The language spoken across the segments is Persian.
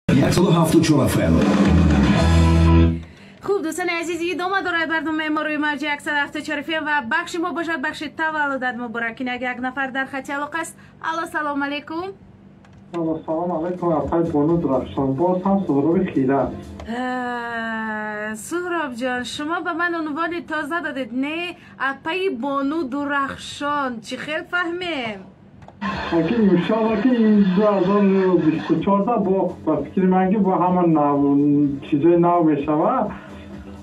107.4 FM. خوب دوستان عزیزی دوما داره برنامه ما روی موج 107.4 FM و بخش ما باشد بخش تولدت مبارک. یک نفر در خط علاقه است. الو سلام علیکم. سلام علیکم. اپای بانو درخشان باز هم سهراب خیره. سهراب جان شما به من عنوان تازه دادید نه اپای بانو درخشان چی خیلی فهمیم اگه انشاءالله که این 2024 با فکر من که با همون چیزای نو میشود.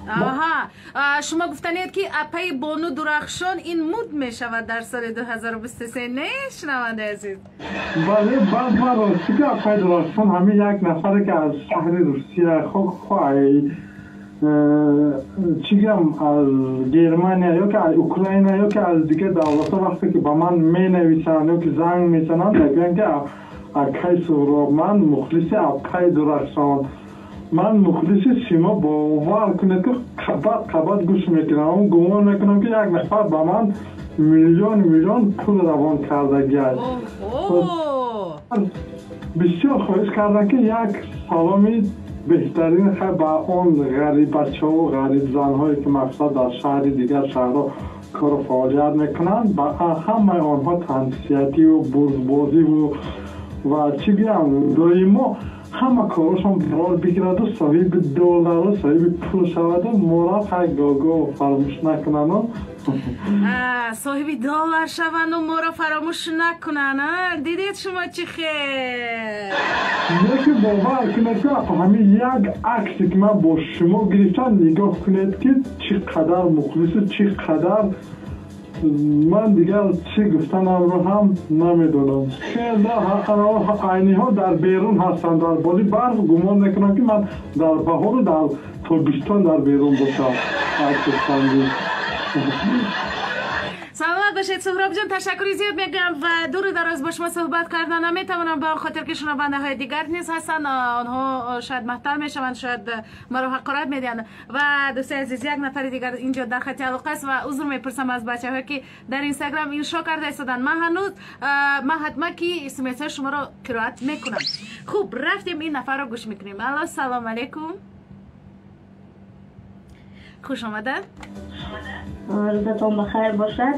آها شما گفتنید که اپای بانو درخشان این مود میشود در سال 2023 نه شنونده عزیز؟ بله بعد ما راستی که اپای درخشان همین یک نفره که از شهر روسیه خواهی چیگم از گرمانیا یا که از اوکراین یا که از دیگه دولت وقتی که با من می نویسن یا که زنگ میزنن میگن که اپای سهراب من مخلص اپای درخشان من مخلص شما باور کنید که قبط گوش میکنم اون گمان میکنم که یک نفر با من میلیون پول روان کرده گشت. بسیار خواهش کردن که یک سلامی بهترین خیلی با اون غریب بچه و غریب زنهایی که مقصد در شهر دیگر شهرها کار و فعالیت میکنن با همه آنها تنسیتی و بازی و چی بیم دایما همه کارشون برار بگیرد و صاحب دلار و صاحب پول شود و مراد های گاگا فراموش نکنن صاحب دلار شوند و ما را فراموش نکنن. دیدید شما چی خیر یکی باور کنید که همین یک عکسی که من با شما گرفتم نگاه کنید که چقدر مخلص چقدر من دیگر چی گفتنم رو هم نمیدونم. خیلی عینی ها در بیرون هستن در بالی برف گمان نکنم که من در بهار و در تابستان در بیرون باشم. سلامت باشید سهراب جان تشکری زیاد میگم و دور دراز با شما صحبت کردن نمیتونم به خاطر که شنونده های دیگر نیز هستن آنها شاید محتل میشوند شاید مرا حقارت میدن و دوست عزیز یک نفر دیگر اینجا در خط علاقه است و عذر میپرسم از بچه هایی که در اینستاگرام اینشا کرده ایستادن. من حتما که اسمس شما رو قرائت میکنم. خوب رفتیم این نفر رو گوش میکنیم. الو سلام علیکم. خوش آمده. روزتون بخیر باشد.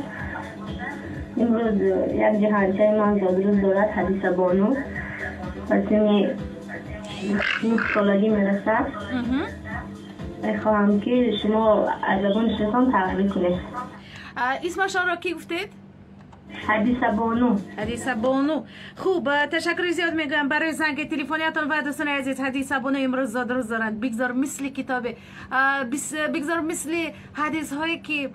امروز یک جهانچه من زادروز دارد حدیث بانو بسیمی 9 سالگی میرسد. میخواهم که شما از زبان شیطان تحریک کنید. اسمشان را کی گفتید؟ حدیث بانو. حدیث بانو. خوب تشکر زیاد میگم برای زنگ تلفنیاتون و دوستان عزیز. حدیث بانو امروز زادروز دارند. بگذار مثل کتاب بگذار مثل حدیث هایی که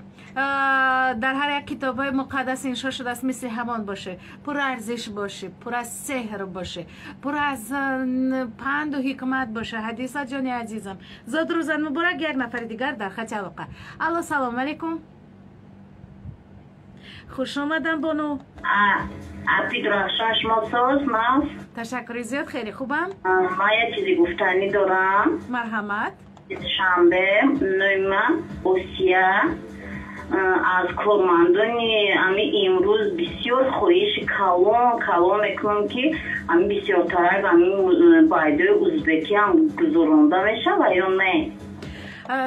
در هر یک کتاب های مقدس انشا شده است مثل همان باشه، پر ارزش باشه، پر از سحر باشه، پر از پند و حکمت باشه. حدیثات جانی عزیزم زادروزن مبارک. یک نفر دیگر در خط علاقه. الو سلام علیکم. خوش آمدن بانو. اپی درخشان شما ساز من. تشکر زیاد خیلی خوبم. ما یک چیزی گفتنی دارم. مرحمت. شنبه نویمن اوسیه از کارمندانی امی امروز بسیار خواهش کلام میکنم که امی بسیار ترک امی بایده ازبکی هم گذارنده میشه و یا نه.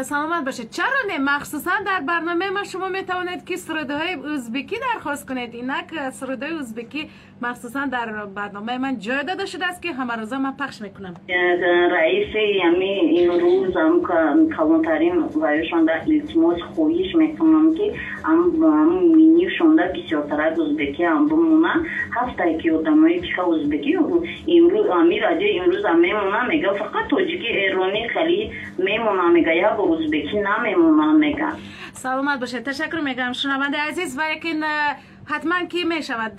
سلامت باشید. چرا نه؟ مخصوصا در برنامه ما شما میتوانید که سروده های ازبکی درخواست کنید. اینک سروده ازبکی مخصوصا در برنامه من جای داده شده است که همه روزا من پخش میکنم. رئیس یعنی امروز هم کلانترین وایشان در التماس خواهش میکنم که هم مینیو شونده بسیار ترک ازبکی هم بمونه. هفته که آدمایی که ازبکی امروز امی رادیو امروز هم میمونه میگه فقط تاجیکی ایرانی خیلی میمونه میگه یا با ازبکی نمیمونه میگه. سلامت باشید. تشکر میگم شنونده عزیز و یکن حتما که می شود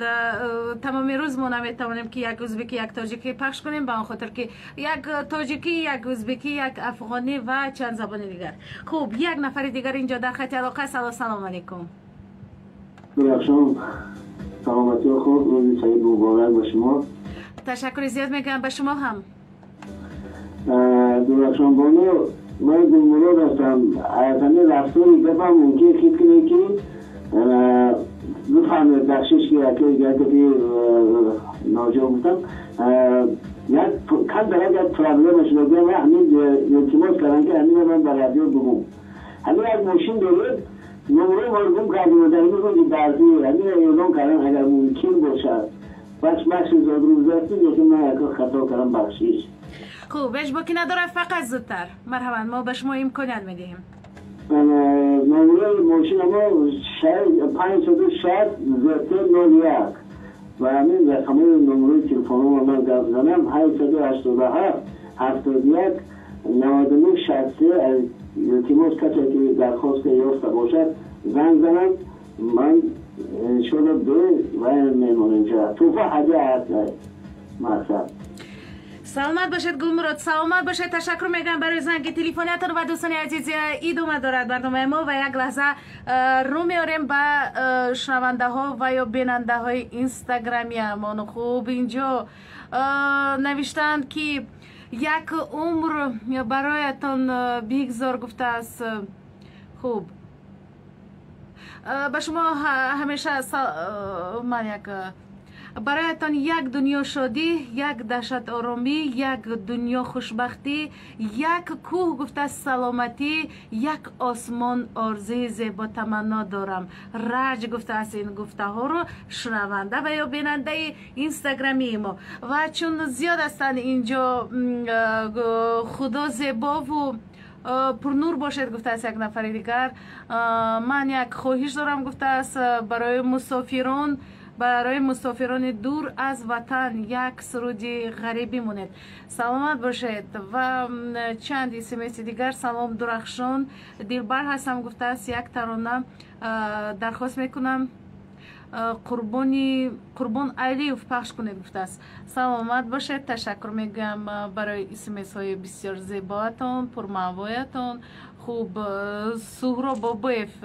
تمام روز ما نمیتوانیم که یک ازبکی یک تاجیکی پخش کنیم به آن خاطر که یک تاجیکی یک ازبکی یک افغانی و چند زبان دیگر. خوب یک نفر دیگر اینجا در خط علاقه است. سلام علیکم. درخشان سلامتی و خوب روزی سعید مبارک با شما. تشکر زیاد میگم به شما هم. درخشان بانو من دنبالا هستم حیاتنی رفتاری دفعه ممکنه خیلی کنه که بفهمه بخشش که یکی ناجا بودم یک کم دارد یک پرابلمش لگه و همین التماس کردن که همین من برای رادیو بگم همین از ماشین دارید نمره مرگم کردیم و در این روزی برزی همین اعلام کردن اگر ممکن باشد بخش زادروز هستید یکی من یک خطا کردم بخشیش خوب بهش باکی نداره فقط زودتر مرحبا ما به شما امکانیت میدهیم نمره ماشین ما 560 01 و همین رقم نمره تلفن رو من گفت زنم 887 71 99 63 از التماس کسی که درخواست یافته باشد زنگ زنم من انشالله به و میمون اینجا توفه هدیه هست مقصد سلامت باشید گلمراد سلامت باشید تشکر میگم برای زنگ تلفنیتون و دوستان عزیز ادامه دارد برنامه ما و یک لحظه رو میاریم به شنونده ها و یا بیننده های اینستاگرامی امان خوب اینجا نوشتند که یک عمر برایتان بگذار گفته است خوب به شما همیشه من یک برایتان یک دنیا شادی یک دشت آرامی یک دنیا خوشبختی یک کوه گفته سلامتی یک آسمان آرزوی زیبا تمنا دارم رج گفته است این گفته ها رو شنونده و یا بیننده اینستاگرامی ما و چون زیاد هستند اینجا خدا زیبا و پر نور باشد گفته است یک نفر دیگر من یک خواهش دارم گفته است برای مسافران دور از وطن یک سرودی غریبی مونید سلامت باشید و چند اسمس دیگر سلام درخشان دلبر هستم گفته است یک ترانه درخواست میکنم قربان علیف پخش کنید گفته است سلامت باشید تشکر میگم برای اسمس های بسیار زیباتون پرمعوایتون خوب سهراب بابایف